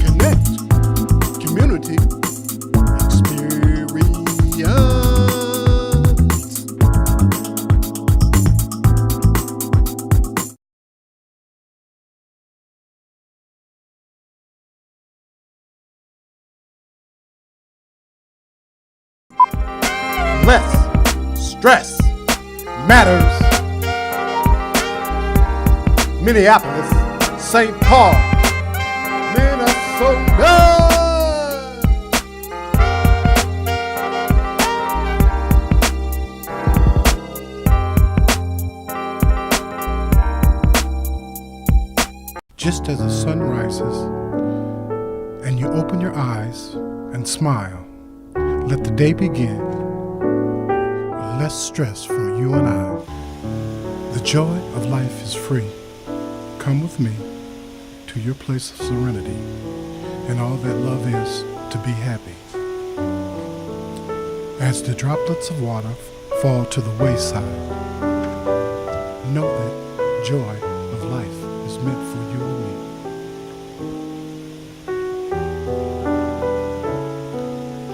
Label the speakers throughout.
Speaker 1: Connect. Community. Experience. Less stress matters. Minneapolis, St. Paul, Minnesota. Just as the sun rises and you open your eyes and smile, let the day begin with less stress from you and I. The joy of life is free. Come with me to your place of serenity and all that love is to be happy. As the droplets of water fall to the wayside, know that joy of life is meant for you and me.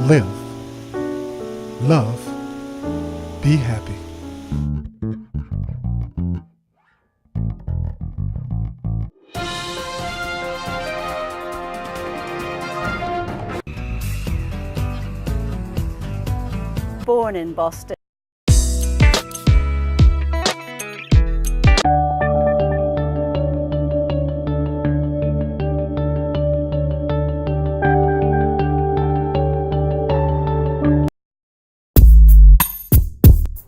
Speaker 1: Live, love, be happy.
Speaker 2: Born in Boston.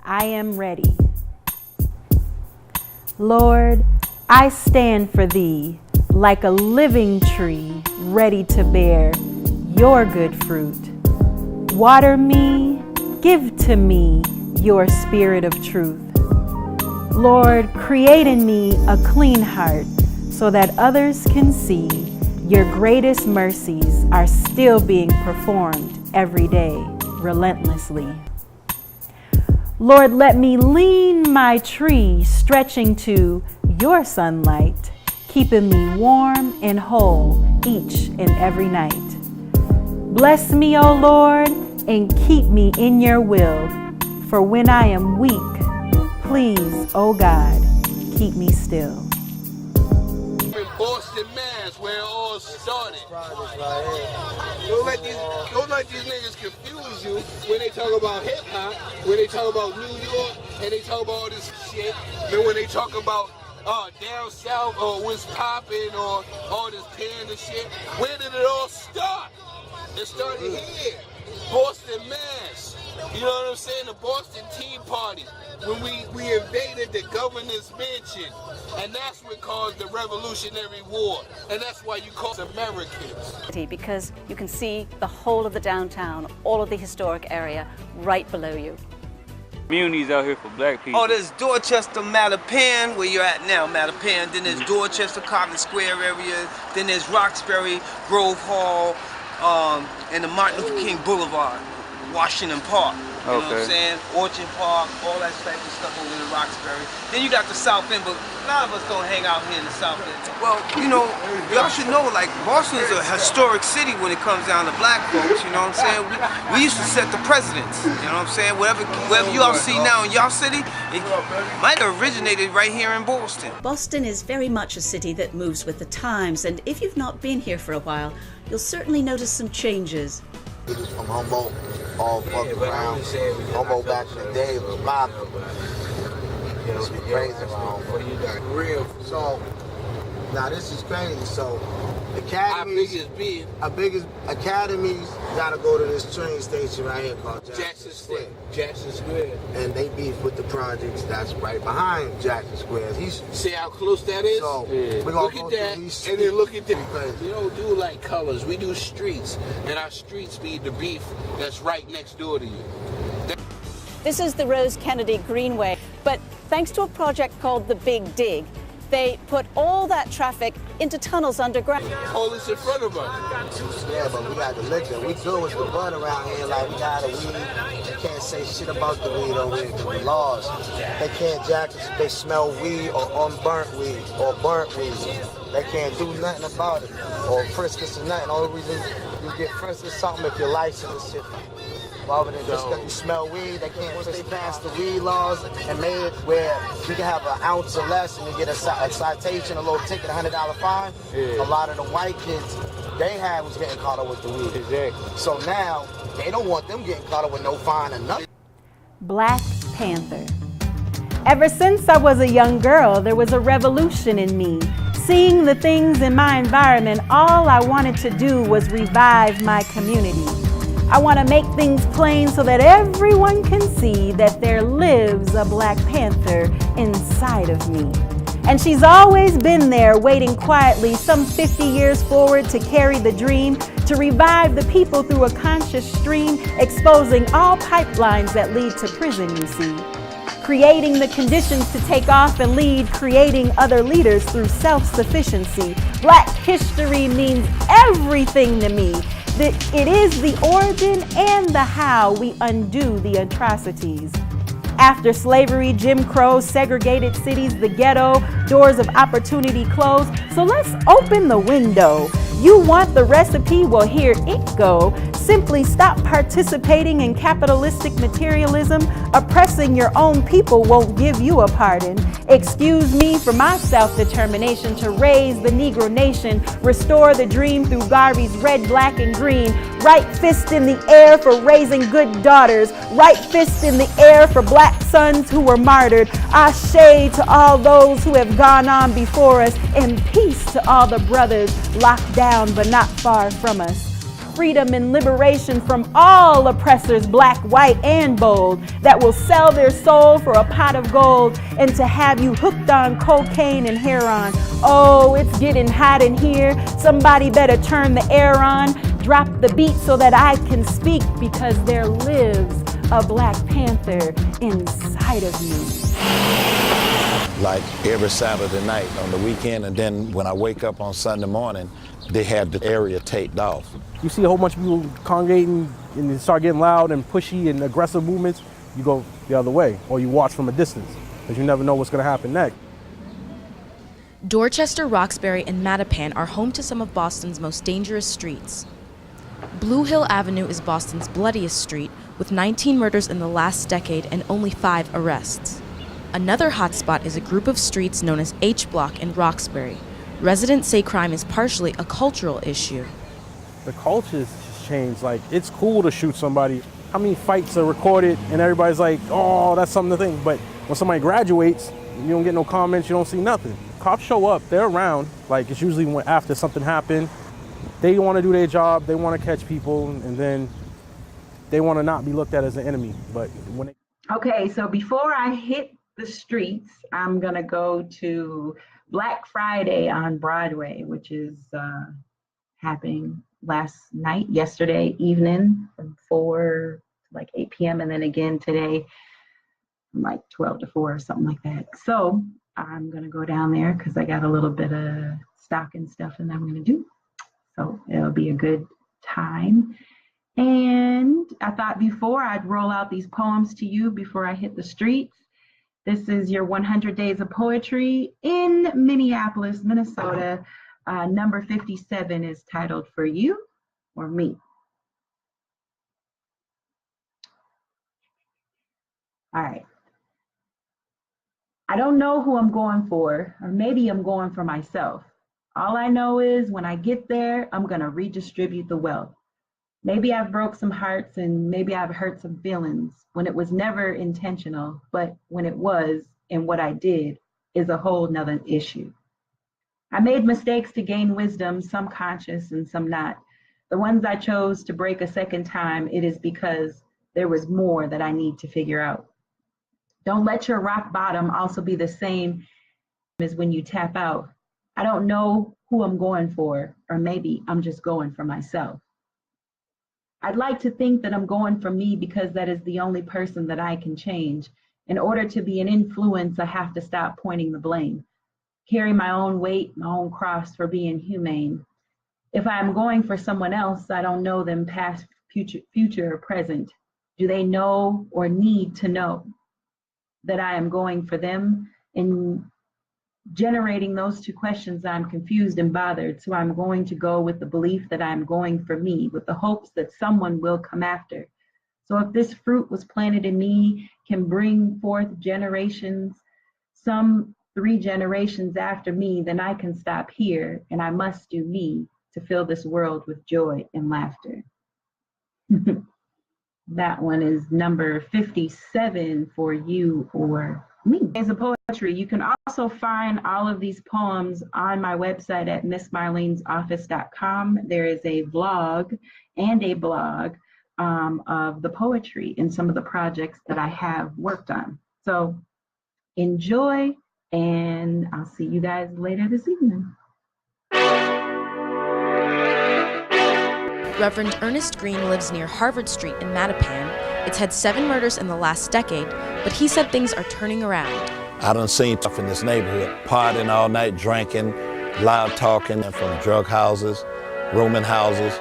Speaker 2: I am ready. Lord, I stand for Thee like a living tree ready to bear Your good fruit. Water me, give to me Your Spirit of truth. Lord, create in me a clean heart so that others can see Your greatest mercies are still being performed every day, relentlessly. Lord, let me lean my tree stretching to Your sunlight, keeping me warm and whole each and every night. Bless me, O Lord, and keep me in Your will, for when I am weak, please, O God, keep me still.
Speaker 3: In Boston, Mass, where it all started. Don't let these niggas confuse you when they talk about hip hop, when they talk about New York, and they talk about all this shit. Then when they talk about down south or what's popping or all this panda shit, where did it all start? It started here, Boston, Mass. You know what I'm saying? The Boston Tea Party, when we invaded the governor's mansion, and that's what caused the Revolutionary War, and that's why you call us Americans.
Speaker 2: Because you can see the whole of the downtown, all of the historic area right below you.
Speaker 4: Communities out here for black people.
Speaker 5: Oh, there's Dorchester, Mattapan, where you're at now, Mattapan. Then there's Dorchester, Cotton Square area. Then there's Roxbury, Grove Hall, and the Martin Luther King Boulevard, Washington Park. You know what I'm saying? Orchard Park, all that type of stuff over in Roxbury. Then you got the South End, but a lot of us don't hang out here in the South End. Well, you know, y'all should know, like, Boston's a historic city when it comes down to black folks, you know what I'm saying? We used to set the precedents, you know what I'm saying? Whatever you all see now in y'all city, it might have originated right here in Boston.
Speaker 6: Boston is very much a city that moves with the times, and if you've not been here for a while, you'll certainly notice some changes.
Speaker 7: Niggas from Humboldt all fucking around. Humboldt back in the day was mobbing. You know, be crazy around. What do you got? Real. So, now this is crazy. So, academies, our biggest academies gotta go to this train station right here called Jackson Square.
Speaker 3: Jackson Square.
Speaker 7: And they beef with the projects that's right behind Jackson Square.
Speaker 3: See how close that is?
Speaker 7: So,
Speaker 3: we're
Speaker 7: gonna
Speaker 3: look
Speaker 7: go
Speaker 3: at that, and then look at this. We don't do like colors, we do streets. And our streets be the beef that's right next door to you.
Speaker 2: This is the Rose Kennedy Greenway, but thanks to a project called the Big Dig, they put all that traffic into tunnels underground.
Speaker 3: All this in front of us.
Speaker 7: Yeah, but we got the liquor. We good with the bud around here. Like, we got a weed. You can't say shit about the weed over here because the laws. They can't jack us if they smell weed or unburnt weed or burnt weed. They can't do nothing about it. Or frisk us or nothing. Only reason you get frisked is something if your license is rather than just because you smell weed. They can't just pass the weed laws and made it where you can have an ounce or less and you get a citation, a little ticket, $100 fine. Yeah. A lot of the white kids they had was getting caught up with the weed. Exactly. So now they don't want them getting caught up with no fine or nothing.
Speaker 2: Black Panther. Ever since I was a young girl, there was a revolution in me. Seeing the things in my environment, all I wanted to do was revive my community. I want to make things plain so that everyone can see that there lives a Black Panther inside of me. And she's always been there waiting quietly some 50 years forward to carry the dream, to revive the people through a conscious stream, exposing all pipelines that lead to prison, you see. Creating the conditions to take off and lead, creating other leaders through self-sufficiency. Black history means everything to me. It is the origin and the how we undo the atrocities. After slavery, Jim Crow, segregated cities, the ghetto, doors of opportunity closed. So let's open the window. You want the recipe? Well, here it go. Simply stop participating in capitalistic materialism. Oppressing your own people won't give you a pardon. Excuse me for my self-determination to raise the Negro nation, restore the dream through Garvey's red, black, and green. Right fist in the air for raising good daughters. Right fist in the air for black sons who were martyred. Ashe to all those who have gone on before us, and peace to all the brothers locked down but not far from us. Freedom and liberation from all oppressors, black, white, and bold, that will sell their soul for a pot of gold, and to have you hooked on cocaine and heroin. Oh, it's getting hot in here. Somebody better turn the air on. Drop the beat so that I can speak, because there lives a Black Panther inside of me.
Speaker 8: Like every Saturday night on the weekend, and then when I wake up on Sunday morning, they had the area taped off.
Speaker 9: You see a whole bunch of people congregating and they start getting loud and pushy and aggressive movements, you go the other way, or you watch from a distance, because you never know what's going to happen next.
Speaker 10: Dorchester, Roxbury, and Mattapan are home to some of Boston's most dangerous streets. Blue Hill Avenue is Boston's bloodiest street, with 19 murders in the last decade and only 5 arrests. Another hotspot is a group of streets known as H Block in Roxbury. Residents say crime is partially a cultural issue.
Speaker 9: The culture's changed. Like, it's cool to shoot somebody. How many fights are recorded and everybody's like, oh, that's something to think. But when somebody graduates, you don't get no comments, you don't see nothing. Cops show up, they're around. Like, it's usually when after something happened. They want to do their job, they want to catch people, and then they want to not be looked at as an enemy. But when
Speaker 11: Okay, so before I hit the streets, I'm gonna go to Black Friday on Broadway, which is happening yesterday evening from 4 to like 8 p.m. and then again today from like 12 to 4 or something like that. So I'm gonna go down there because I got a little bit of stock and stuff and I'm gonna do. So it'll be a good time. And I thought before I'd roll out these poems to you before I hit the streets. This is your 100 Days of Poetry in Minneapolis, Minnesota. Number 57 is titled For You or Me. All right. I don't know who I'm going for, or maybe I'm going for myself. All I know is when I get there, I'm gonna redistribute the wealth. Maybe I've broke some hearts and maybe I've hurt some feelings when it was never intentional, but when it was and what I did is a whole nother issue. I made mistakes to gain wisdom, some conscious and some not. The ones I chose to break a second time, it is because there was more that I need to figure out. Don't let your rock bottom also be the same as when you tap out. I don't know who I'm going for, or maybe I'm just going for myself. I'd like to think that I'm going for me because that is the only person that I can change. In order to be an influence, I have to stop pointing the blame. Carry my own weight, my own cross for being humane. If I'm going for someone else, I don't know them past, future, or present. Do they know or need to know that I am going for them? And generating those two questions, I'm confused and bothered. So I'm going to go with the belief that I'm going for me, with the hopes that someone will come after. So if this fruit was planted in me, can bring forth generations, some 3 generations after me, then I can stop here, and I must do me to fill this world with joy and laughter. That one is number 57 for you or me. As a poetry, you can also find all of these poems on my website at missmarlenesoffice.com. There is a vlog and a blog of the poetry and some of the projects that I have worked on. So enjoy, and I'll see you guys later this evening.
Speaker 10: Reverend Ernest Green lives near Harvard Street in Mattapan. It's had 7 murders in the last decade, but he said things are turning around.
Speaker 8: I done seen stuff in this neighborhood, partying all night, drinking, loud talking, and from drug houses, rooming houses,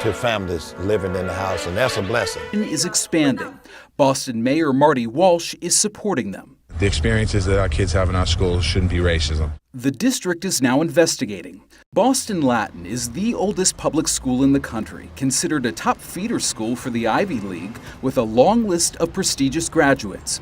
Speaker 8: to families living in the house, and that's a blessing.
Speaker 12: Is expanding. Boston Mayor Marty Walsh is supporting them.
Speaker 13: The experiences that our kids have in our schools shouldn't be racism.
Speaker 12: The district is now investigating. Boston Latin is the oldest public school in the country, considered a top feeder school for the Ivy League, with a long list of prestigious graduates.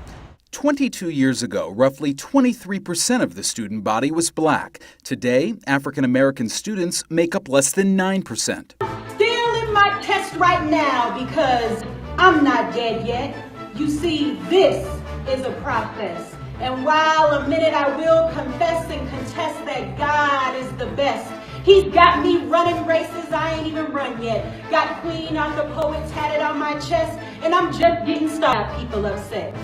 Speaker 12: 22 years ago, roughly 23% of the student body was black. Today, African American students make up less than 9%.
Speaker 14: Failing my test right now because I'm not dead yet. You see, this is a process. And while a minute I will confess and contest that God is the best, He's got me running races I ain't even run yet. Got Queen on the Poet tatted on my chest, and I'm just getting started. People upset.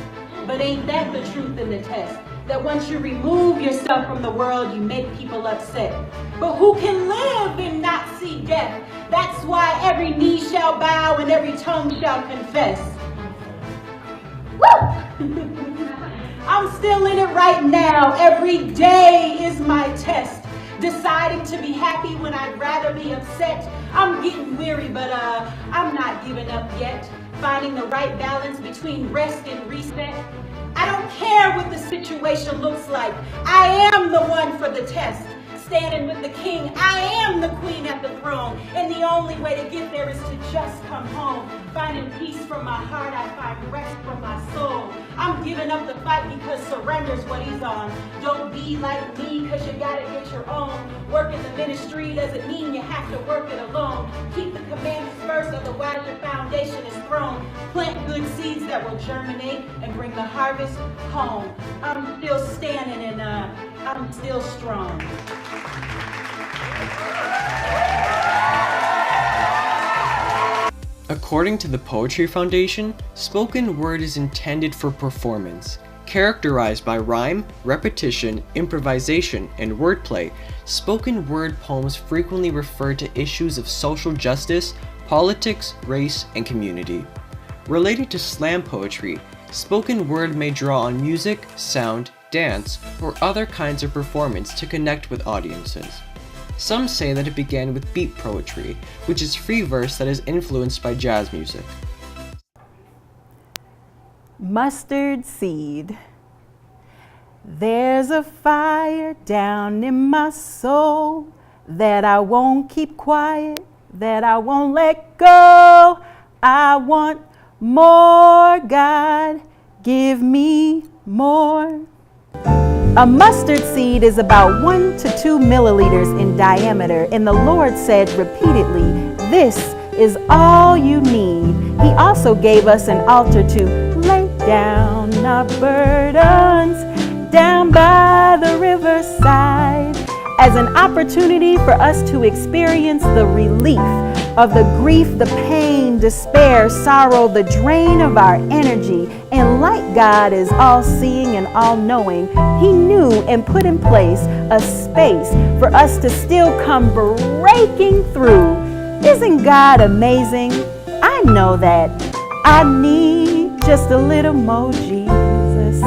Speaker 14: But ain't that the truth in the test? That once you remove yourself from the world, you make people upset. But who can live and not see death? That's why every knee shall bow and every tongue shall confess. Woo! I'm still in it right now. Every day is my test. Deciding to be happy when I'd rather be upset. I'm getting weary, but I'm not giving up yet. Finding the right balance between rest and reset. I don't care what the situation looks like. I am the one for the test. Standing with the king, I am the queen at the throne. And the only way to get there is to just come home. Finding peace from my heart, I find rest from my soul. I'm giving up the fight because surrender's what he's on. Don't be like me because you gotta get your own. Work in the ministry doesn't mean you have to work it alone. Keep the commandments first, otherwise your foundation is thrown. Plant good seeds that will germinate and bring the harvest home. I'm still standing and I'm still strong.
Speaker 15: According to the Poetry Foundation, spoken word is intended for performance. Characterized by rhyme, repetition, improvisation, and wordplay, spoken word poems frequently refer to issues of social justice, politics, race, and community. Related to slam poetry, spoken word may draw on music, sound, dance, or other kinds of performance to connect with audiences. Some say that it began with beat poetry, which is free verse that is influenced by jazz music.
Speaker 2: Mustard seed. There's a fire down in my soul that I won't keep quiet, that I won't let go. I want more, God, give me more. A mustard seed is about 1 to 2 milliliters in diameter, and the Lord said repeatedly, "This is all you need." He also gave us an altar to lay down our burdens down by the riverside as an opportunity for us to experience the relief of the grief, the pain, despair, sorrow, the drain of our energy. And like God is all-seeing and all-knowing, He knew and put in place a space for us to still come breaking through. Isn't God amazing? I know that I need just a little more Jesus.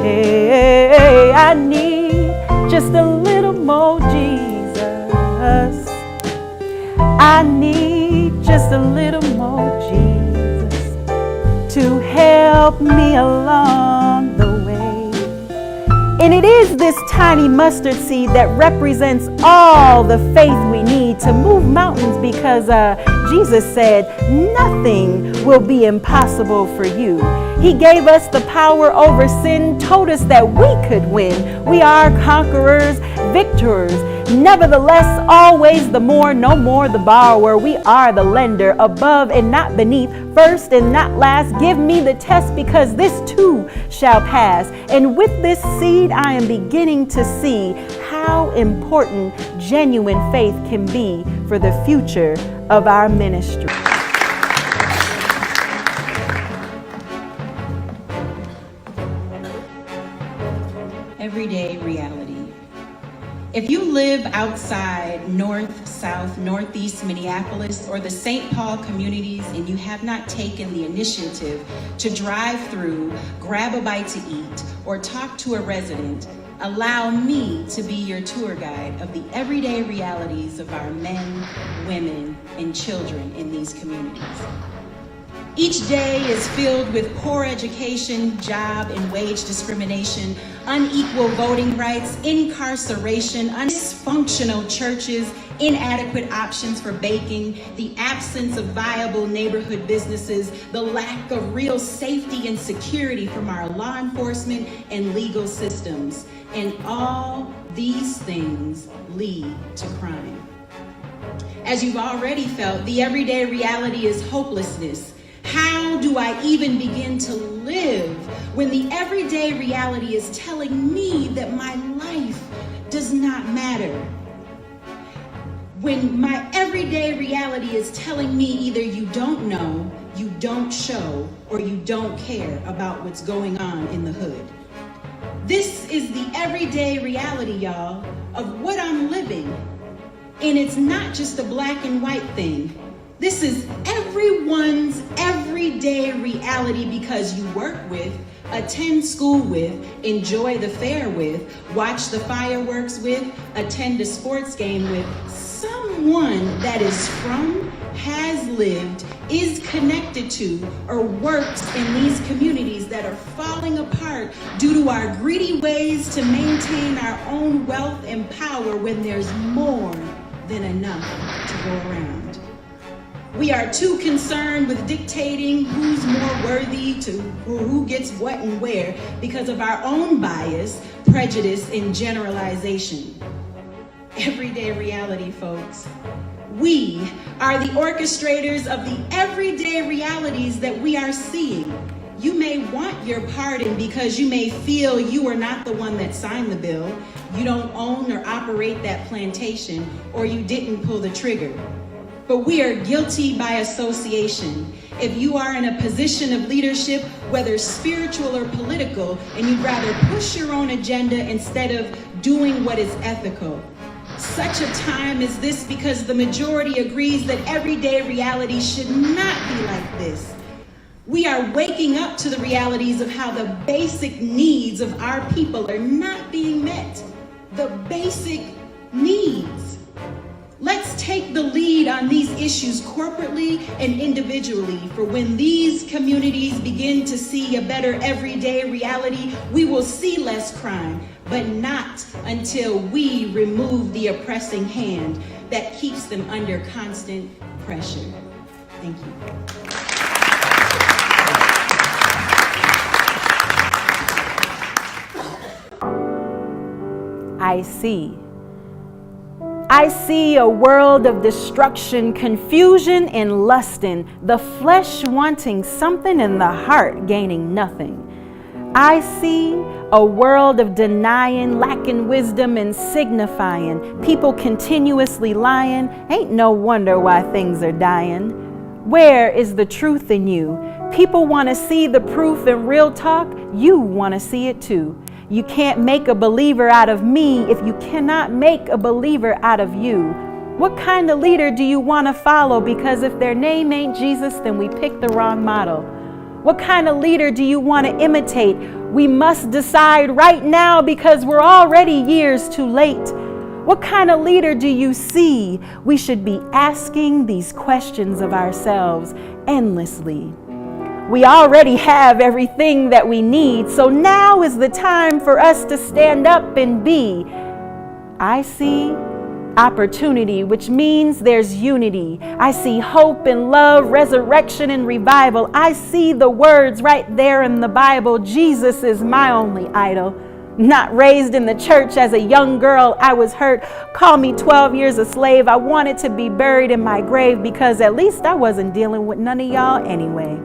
Speaker 2: Hey, I need just a little more Jesus. I need just a little more Jesus to help me along the way. And it is this tiny mustard seed that represents all the faith we need to move mountains, because Jesus said nothing will be impossible for you. He gave us the power over sin, told us that we could win. We are conquerors, victors. Nevertheless, always the more, no more the borrower. We are the lender, above and not beneath, first and not last. Give me the test, because this too shall pass. And with this seed, I am beginning to see how important genuine faith can be for the future of our ministry.
Speaker 14: Everyday reality. If you live outside North, South, Northeast Minneapolis or the St. Paul communities and you have not taken the initiative to drive through, grab a bite to eat, or talk to a resident, allow me to be your tour guide of the everyday realities of our men, women, and children in these communities. Each day is filled with poor education, job and wage discrimination, unequal voting rights, incarceration, dysfunctional churches, inadequate options for baking, the absence of viable neighborhood businesses, the lack of real safety and security from our law enforcement and legal systems. And all these things lead to crime. As you've already felt, the everyday reality is hopelessness. How do I even begin to live when the everyday reality is telling me that my life does not matter? When my everyday reality is telling me either you don't know, you don't show, or you don't care about what's going on in the hood. This is the everyday reality, y'all, of what I'm living. And it's not just a black and white thing. This is everyone's everyday reality, because you work with, attend school with, enjoy the fair with, watch the fireworks with, attend a sports game with someone that is from, has lived, is connected to, or works in these communities that are falling apart due to our greedy ways to maintain our own wealth and power when there's more than enough to go around. We are too concerned with dictating who's more worthy to who gets what and where because of our own bias, prejudice, and generalization. Everyday reality, folks. We are the orchestrators of the everyday realities that we are seeing. You may want your pardon because you may feel you are not the one that signed the bill, you don't own or operate that plantation, or you didn't pull the trigger. But we are guilty by association. If you are in a position of leadership, whether spiritual or political, and you'd rather push your own agenda instead of doing what is ethical. Such a time as this, because the majority agrees that everyday reality should not be like this. We are waking up to the realities of how the basic needs of our people are not being met. The basic needs. Let's take the lead on these issues corporately and individually, for when these communities begin to see a better everyday reality, we will see less crime, but not until we remove the oppressing hand that keeps them under constant pressure. Thank you.
Speaker 2: I see a world of destruction, confusion, and lusting, the flesh wanting something and the heart gaining nothing. I see a world of denying, lacking wisdom, and signifying, people continuously lying. Ain't no wonder why things are dying. Where is the truth in you? People want to see the proof in real talk. You want to see it too. You can't make a believer out of me if you cannot make a believer out of you. What kind of leader do you want to follow? Because if their name ain't Jesus, then we picked the wrong model. What kind of leader do you want to imitate? We must decide right now, because we're already years too late. What kind of leader do you see? We should be asking these questions of ourselves endlessly. We already have everything that we need, so now is the time for us to stand up and be. I see opportunity, which means there's unity. I see hope and love, resurrection and revival. I see the words right there in the Bible. Jesus is my only idol. Not raised in the church as a young girl, I was hurt. Call me 12 years a slave. I wanted to be buried in my grave because at least I wasn't dealing with none of y'all anyway.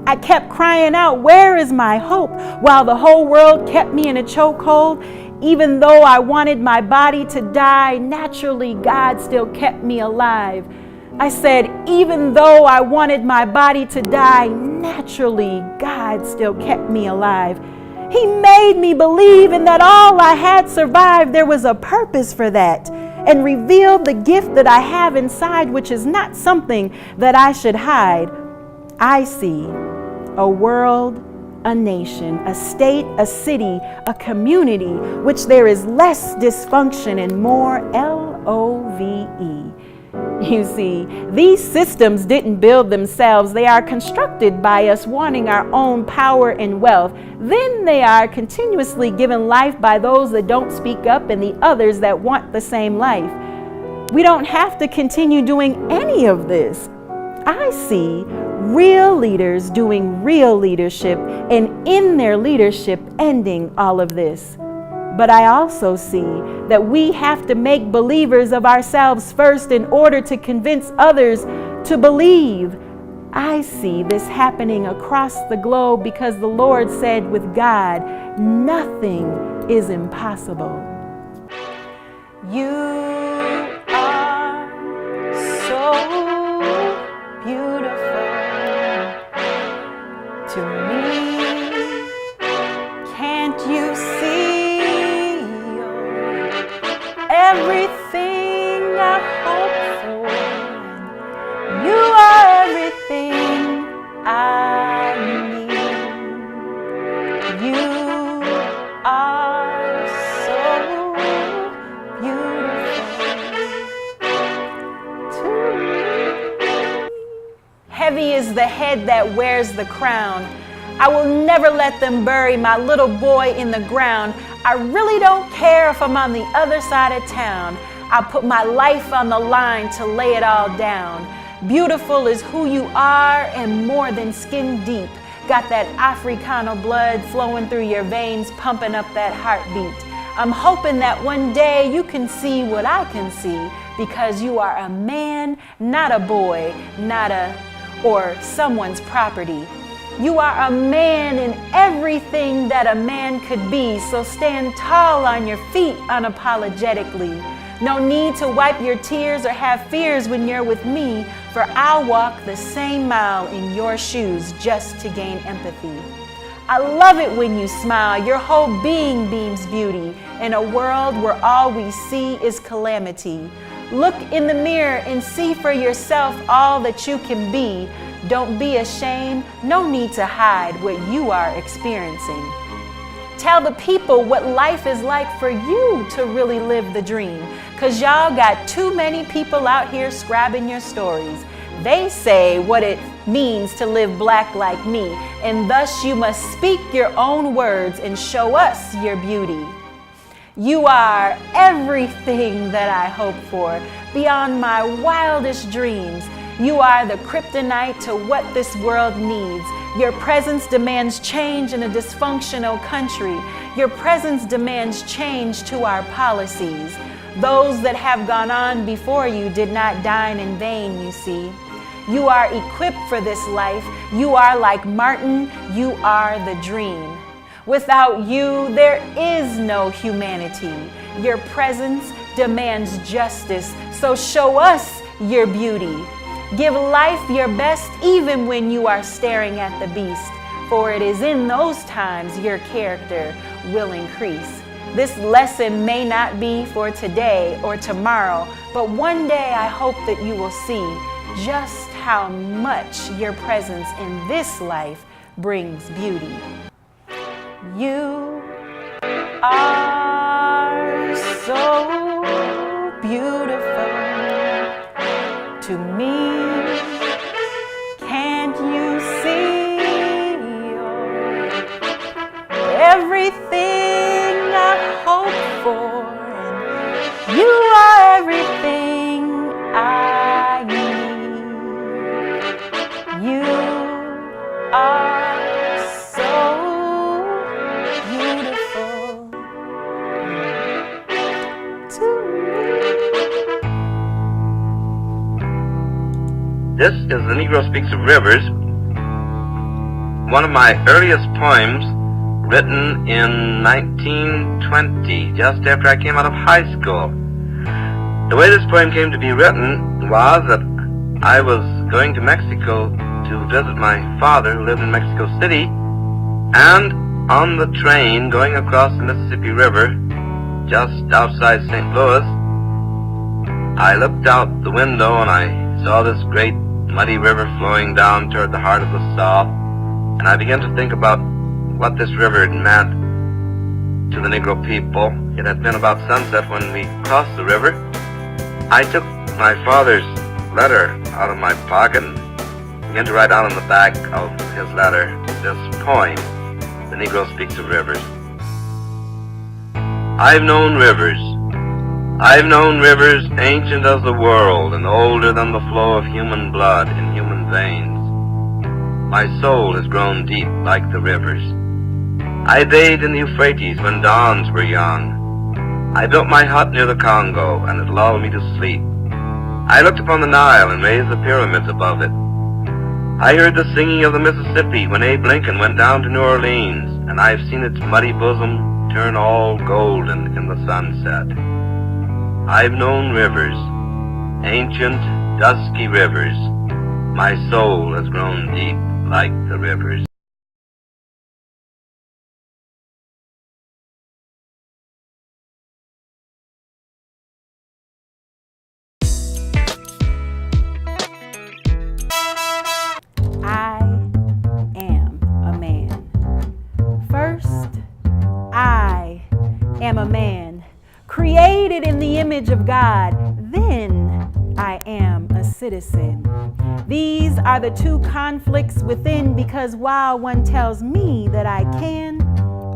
Speaker 2: I kept crying out, where is my hope? While the whole world kept me in a chokehold. Even though I wanted my body to die, naturally God still kept me alive. I said, even though I wanted my body to die, naturally God still kept me alive. He made me believe in that all I had survived, there was a purpose for that, and revealed the gift that I have inside, which is not something that I should hide. I see a world, a nation, a state, a city, a community, which there is less dysfunction and more LOVE. You see, these systems didn't build themselves. They are constructed by us wanting our own power and wealth. Then they are continuously given life by those that don't speak up and the others that want the same life. We don't have to continue doing any of this. I see real leaders doing real leadership and in their leadership ending all of this. But I also see that we have to make believers of ourselves first in order to convince others to believe. I see this happening across the globe because the Lord said with God, nothing is impossible. You are so beautiful to me. Can't you see? Everything I hope for, you are everything I need. You are so beautiful to me. Heavy is the head that wears the crown. I will never let them bury my little boy in the ground. I really don't care if I'm on the other side of town. I put my life on the line to lay it all down. Beautiful is who you are and more than skin deep. Got that Africano blood flowing through your veins, pumping up that heartbeat. I'm hoping that one day you can see what I can see because you are a man, not a boy, or someone's property. You are a man in everything that a man could be, so stand tall on your feet unapologetically. No need to wipe your tears or have fears when you're with me, for I'll walk the same mile in your shoes just to gain empathy. I love it when you smile, your whole being beams beauty, in a world where all we see is calamity. Look in the mirror and see for yourself all that you can be. Don't be ashamed, no need to hide what you are experiencing. Tell the people what life is like for you to really live the dream, cause y'all got too many people out here scribing your stories. They say what it means to live black like me, and thus you must speak your own words and show us your beauty. You are everything that I hope for, beyond my wildest dreams. You are the kryptonite to what this world needs. Your presence demands change in a dysfunctional country. Your presence demands change to our policies. Those that have gone on before you did not dine in vain, you see. You are equipped for this life. You are like Martin, you are the dream. Without you, there is no humanity. Your presence demands justice, so show us your beauty. Give life your best even when you are staring at the beast, for it is in those times your character will increase. This lesson may not be for today or tomorrow, but one day I hope that you will see just how much your presence in this life brings beauty. You are so beautiful to me. Can't you see?
Speaker 16: This is The Negro Speaks of Rivers, one of my earliest poems, written in 1920, just after I came out of high school. The way this poem came to be written was that I was going to Mexico to visit my father, who lived in Mexico City, and on the train going across the Mississippi River, just outside St. Louis, I looked out the window and I saw this great muddy river flowing down toward the heart of the South, and I began to think about what this river had meant to the Negro people. It had been about sunset when we crossed the river. I took my father's letter out of my pocket and began to write down on the back of his letter this poem, The Negro Speaks of Rivers. I've known rivers ancient as the world and older than the flow of human blood in human veins. My soul has grown deep like the rivers. I bathed in the Euphrates when dawns were young. I built my hut near the Congo and it lulled me to sleep. I looked upon the Nile and raised the pyramids above it. I heard the singing of the Mississippi when Abe Lincoln went down to New Orleans, and I've seen its muddy bosom turn all golden in the sunset. I've known rivers, ancient, dusky rivers. My soul has grown deep like the rivers.
Speaker 2: I am a man. First, I am a man, created in the image of God. Then I am a citizen. These are the two conflicts within, because while one tells me that I can,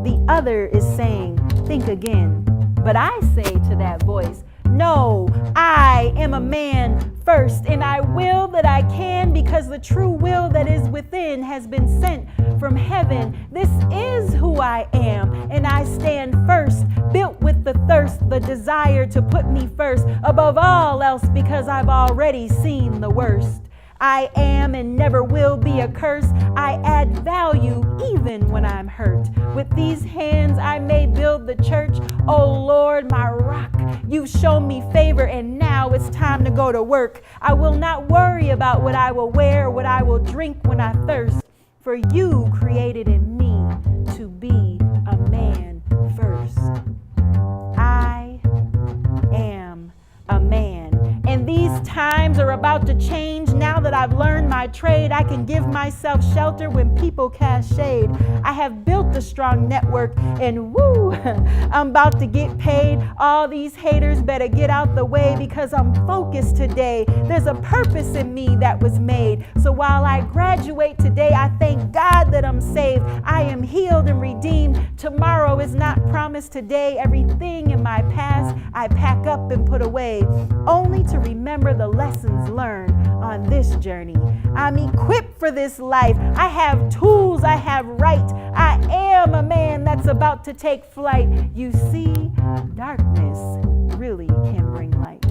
Speaker 2: the other is saying, think again. But I say to that voice, no, I am a man first, and I will that I can, because the true will that is within has been sent from heaven. This is who I am, and I stand first, built with the thirst, the desire to put me first above all else, because I've already seen the worst. I am and never will be a curse. I add value even when I'm hurt. With these hands I may build the church. Oh Lord, my rock, you've shown me favor, and now it's time to go to work. I will not worry about what I will wear, what I will drink when I thirst. For you created in me to be a man first. I am a man. And these times are about to change. Now that I've learned my trade, I can give myself shelter when people cast shade. I have built a strong network, and woo, I'm about to get paid. All these haters better get out the way, because I'm focused today. There's a purpose in me that was made. So while I graduate today, I thank God that I'm saved. I am healed and redeemed. Tomorrow is not promised today. Everything in my past I pack up and put away, only to remember the lessons learned on this journey. I'm equipped for this life. I have tools, I have right. I am a man that's about to take flight. You see, darkness really can bring light.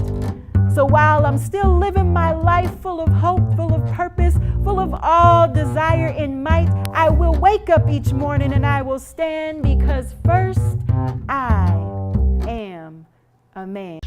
Speaker 2: So while I'm still living my life full of hope, full of purpose, full of all desire and might, I will wake up each morning and I will stand, because first I am a man.